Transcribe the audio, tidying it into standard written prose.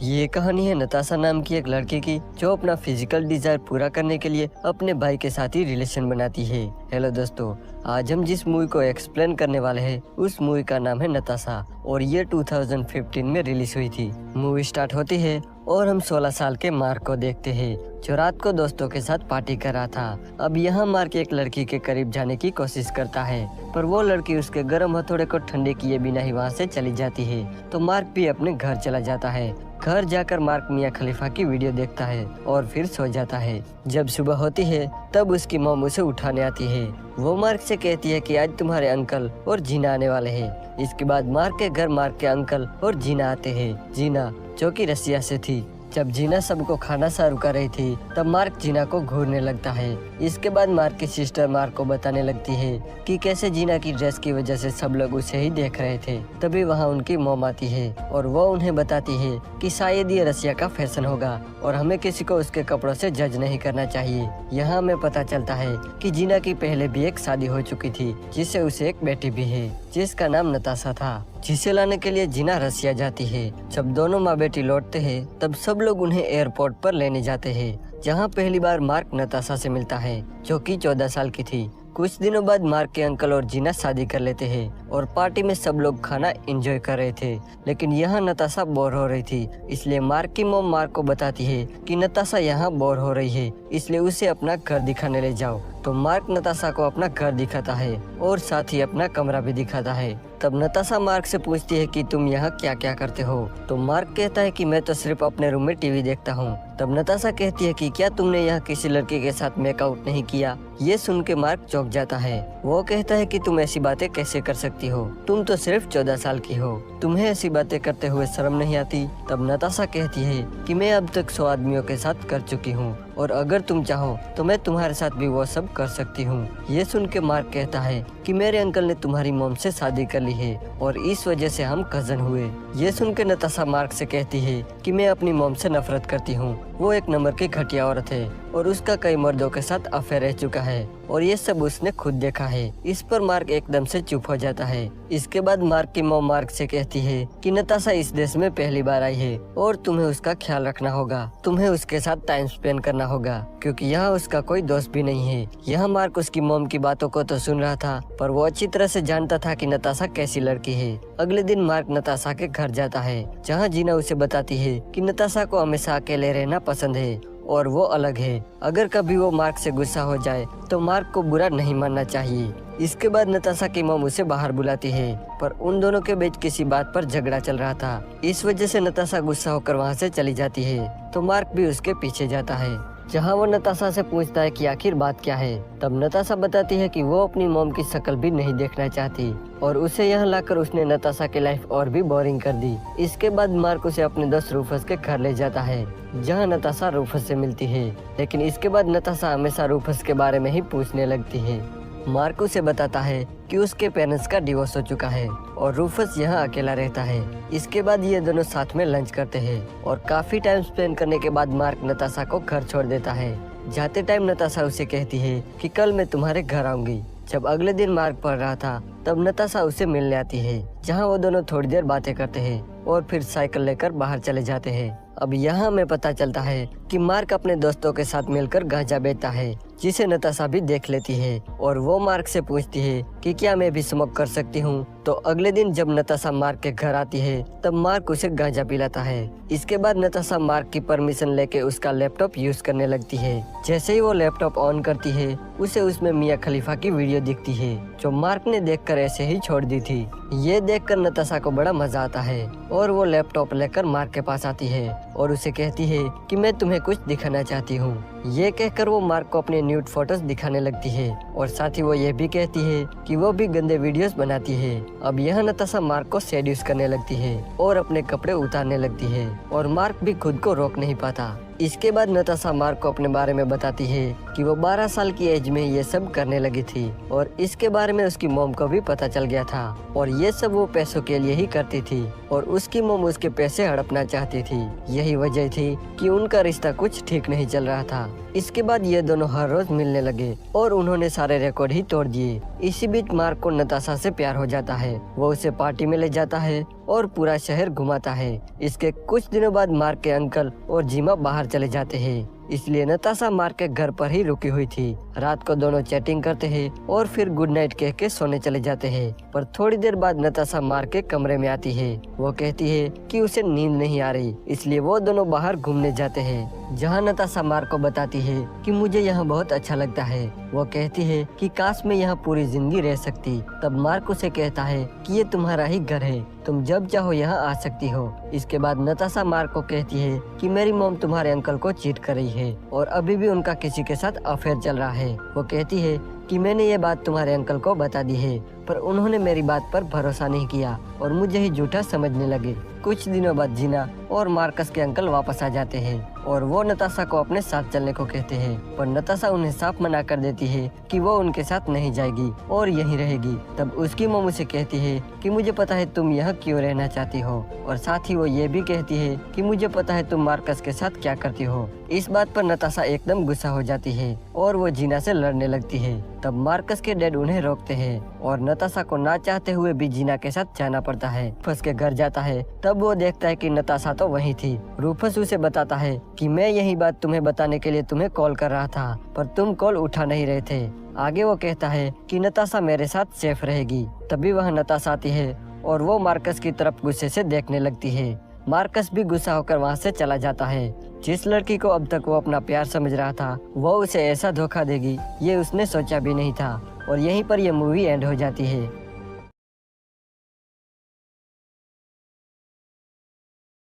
ये कहानी है नताशा नाम की एक लड़की की जो अपना फिजिकल डिजायर पूरा करने के लिए अपने भाई के साथ ही रिलेशन बनाती है। हेलो दोस्तों, आज हम जिस मूवी को एक्सप्लेन करने वाले हैं उस मूवी का नाम है नताशा और ये 2015 में रिलीज हुई थी। मूवी स्टार्ट होती है और हम 16 साल के मार्क को देखते हैं जो रात को दोस्तों के साथ पार्टी कर रहा था। अब यहाँ मार्क एक लड़की के करीब जाने की कोशिश करता है पर वो लड़की उसके गर्म हथौड़े को ठंडे किए बिना ही वहाँ से चली जाती है तो मार्क भी अपने घर चला जाता है। घर जाकर मार्क मियां खलीफा की वीडियो देखता है और फिर सो जाता है। जब सुबह होती है तब उसकी मॉम उसे उठाने आती है। वो मार्क से कहती है कि आज तुम्हारे अंकल और जीना आने वाले हैं। इसके बाद मार्क के घर मार्क के अंकल और जीना आते हैं। जीना जो कि रसिया से थी। जब जीना सबको खाना सर्व कर रही थी तब मार्क जीना को घूरने लगता है। इसके बाद मार्क की सिस्टर मार्क को बताने लगती है कि कैसे जीना की ड्रेस की वजह से सब लोग उसे ही देख रहे थे। तभी वहाँ उनकी मॉम आती है और वो उन्हें बताती है कि शायद ये रसिया का फैशन होगा और हमें किसी को उसके कपड़ों से जज नहीं करना चाहिए। यहाँ हमें पता चलता है कि जीना की पहले भी एक शादी हो चुकी थी जिससे उसे एक बेटी भी है जिसका नाम नताशा था, जिसे लाने के लिए जीना रसिया जाती है। जब दोनों माँ बेटी लौटते हैं तब सब लोग उन्हें एयरपोर्ट पर लेने जाते हैं जहाँ पहली बार मार्क नताशा से मिलता है जो कि 14 साल की थी। कुछ दिनों बाद मार्क के अंकल और जीना शादी कर लेते हैं और पार्टी में सब लोग खाना एंजॉय कर रहे थे। लेकिन यहाँ नताशा बोर हो रही थी इसलिए मार्क की मॉम मार्क को बताती है कि नताशा यहाँ बोर हो रही है इसलिए उसे अपना घर दिखाने ले जाओ। तो मार्क नताशा को अपना घर दिखाता है और साथ ही अपना कमरा भी दिखाता है। तब नताशा मार्क से पूछती है कि तुम यहाँ क्या क्या करते हो। तो मार्क कहता है कि मैं तो सिर्फ अपने रूम में टीवी देखता हूँ। तब नताशा कहती है कि क्या तुमने यहाँ किसी लड़के के साथ मेकआउट नहीं किया। ये सुन के मार्क चौंक जाता है। वो कहता है कि तुम ऐसी बातें कैसे कर सकती हो, तुम तो सिर्फ 14 साल की हो, तुम्हें ऐसी बातें करते हुए शर्म नहीं आती। तब नताशा कहती है कि मैं अब तक 100 आदमियों के साथ कर चुकी हूँ और अगर तुम चाहो तो मैं तुम्हारे साथ भी वो सब कर सकती हूँ। ये सुन के मार्क कहता है कि मेरे अंकल ने तुम्हारी मॉम से शादी कर ली है और इस वजह से हम कजन हुए। ये सुन के नताशा मार्क से कहती है कि मैं अपनी मॉम से नफरत करती हूँ, वो एक नंबर की घटिया औरत है और उसका कई मर्दों के साथ अफेयर रह चुका है और ये सब उसने खुद देखा है। इस पर मार्क एकदम से चुप हो जाता है। इसके बाद मार्क की मॉम मार्क से कहती है कि नताशा इस देश में पहली बार आई है और तुम्हें उसका ख्याल रखना होगा, तुम्हें उसके साथ टाइम स्पेंड करना होगा क्योंकि यहाँ उसका कोई दोस्त भी नहीं है। यहाँ मार्क उसकी मॉम की बातों को तो सुन रहा था पर वो अच्छी तरह से जानता था कि नताशा कैसी लड़की है। अगले दिन मार्क नताशा के घर जाता है जहाँ जीना उसे बताती है कि नताशा को हमेशा अकेले रहना पसंद है और वो अलग है। अगर कभी वो मार्क से गुस्सा हो जाए तो मार्क को बुरा नहीं मानना चाहिए। इसके बाद नताशा की मॉम उसे बाहर बुलाती है पर उन दोनों के बीच किसी बात पर झगड़ा चल रहा था। इस वजह से नताशा गुस्सा होकर वहाँ से चली जाती है तो मार्क भी उसके पीछे जाता है जहाँ वो नताशा से पूछता है कि आखिर बात क्या है। तब नताशा बताती है कि वो अपनी मॉम की शक्ल भी नहीं देखना चाहती और उसे यहाँ लाकर उसने नताशा की लाइफ और भी बोरिंग कर दी। इसके बाद मार्क उसे अपने दोस्त रूफस के घर ले जाता है जहाँ नताशा रूफस से मिलती है। लेकिन इसके बाद नताशा हमेशा रूफस के बारे में ही पूछने लगती है। मार्क उसे बताता है कि उसके पेरेंट्स का डिवोर्स हो चुका है और रूफस यहाँ अकेला रहता है। इसके बाद ये दोनों साथ में लंच करते हैं और काफी टाइम स्पेंड करने के बाद मार्क नताशा को घर छोड़ देता है। जाते टाइम नताशा उसे कहती है कि कल मैं तुम्हारे घर आऊंगी। जब अगले दिन मार्क पढ़ रहा था तब नताशा उसे मिलने आती है जहाँ वो दोनों थोड़ी देर बातें करते हैं और फिर साइकिल लेकर बाहर चले जाते हैं। अब यहाँ हमें पता चलता है कि मार्क अपने दोस्तों के साथ मिलकर गांजा बेचता है जिसे नताशा भी देख लेती है और वो मार्क से पूछती है कि क्या मैं भी स्मोक कर सकती हूँ। तो अगले दिन जब नताशा मार्क के घर आती है तब मार्क उसे गांजा पिलाता है। इसके बाद नताशा मार्क की परमिशन लेके उसका लैपटॉप यूज करने लगती है। जैसे ही वो लैपटॉप ऑन करती है उसे उसमें मियां खलीफा की वीडियो दिखती है जो मार्क ने देखकर ऐसे ही छोड़ दी थी। ये देखकर नताशा को बड़ा मजा आता है और वो लैपटॉप लेकर मार्क के पास आती है और उसे कहती है कि मैं तुम्हें कुछ दिखाना चाहती हूँ। ये कहकर वो मार्क को अपने न्यूड फोटोज दिखाने लगती है और साथ ही वो ये भी कहती है कि वो भी गंदे वीडियोस बनाती है। अब यह नताशा मार्क को सेड्यूस करने लगती है और अपने कपड़े उतारने लगती है और मार्क भी खुद को रोक नहीं पाता। इसके बाद नताशा मार्क को अपने बारे में बताती है कि वो 12 साल की एज में ये सब करने लगी थी और इसके बारे में उसकी मॉम को भी पता चल गया था और ये सब वो पैसों के लिए ही करती थी और उसकी मॉम उसके पैसे हड़पना चाहती थी। यही वजह थी कि उनका रिश्ता कुछ ठीक नहीं चल रहा था। इसके बाद ये दोनों हर रोज मिलने लगे और उन्होंने सारे रिकॉर्ड ही तोड़ दिए। इसी बीच मार्क को नताशा से प्यार हो जाता है। वो उसे पार्टी में ले जाता है और पूरा शहर घुमाता है। इसके कुछ दिनों बाद मार्क के अंकल और जिमा बाहर चले जाते हैं, इसलिए नताशा मार्क के घर पर ही रुकी हुई थी। रात को दोनों चैटिंग करते हैं और फिर गुड नाइट कह के सोने चले जाते हैं। पर थोड़ी देर बाद नताशा मार्क के कमरे में आती है। वो कहती है कि उसे नींद नहीं आ रही, इसलिए वो दोनों बाहर घूमने जाते हैं, जहाँ नताशा मार्क को बताती है कि मुझे यहाँ बहुत अच्छा लगता है। वो कहती है कि काश मैं यहाँ पूरी जिंदगी रह सकती। तब मार्क उसे कहता है कि ये तुम्हारा ही घर है, तुम जब चाहो यहाँ आ सकती हो। इसके बाद नताशा मार्क को कहती है कि मेरी मॉम तुम्हारे अंकल को चीट कर रही है और अभी भी उनका किसी के साथ अफेयर चल रहा है। वो कहती है कि मैंने ये बात तुम्हारे अंकल को बता दी है, पर उन्होंने मेरी बात पर भरोसा नहीं किया और मुझे ही झूठा समझने लगे। कुछ दिनों बाद जीना और मार्कस के अंकल वापस आ जाते हैं और वो नताशा को अपने साथ चलने को कहते हैं, पर नताशा उन्हें साफ मना कर देती है कि वो उनके साथ नहीं जाएगी और यहीं रहेगी। तब उसकी मॉम उसे कहती है कि मुझे पता है तुम यहाँ क्यों रहना चाहती हो, और साथ ही वो ये भी कहती है कि मुझे पता है तुम मार्कस के साथ क्या करती हो। इस बात पर नताशा एकदम गुस्सा हो जाती है और वो जीना से लड़ने लगती है। तब मार्कस के डैड उन्हें रोकते हैं और नताशा को ना चाहते हुए भी जीना के साथ जाना पड़ता है। रूफस के घर जाता है, तब वो देखता है कि नताशा तो वहीं थी। रूफस उसे बताता है कि मैं यही बात तुम्हें बताने के लिए तुम्हें कॉल कर रहा था, पर तुम कॉल उठा नहीं रहे थे। आगे वो कहता है कि नताशा मेरे साथ सेफ रहेगी। तभी वह नताशा आती है और वो मार्कस की तरफ गुस्से से देखने लगती है। मार्कस भी गुस्सा होकर वहाँ से चला जाता है। जिस लड़की को अब तक वो अपना प्यार समझ रहा था, वो उसे ऐसा धोखा देगी ये उसने सोचा भी नहीं था। और यहीं पर यह मूवी एंड हो जाती है।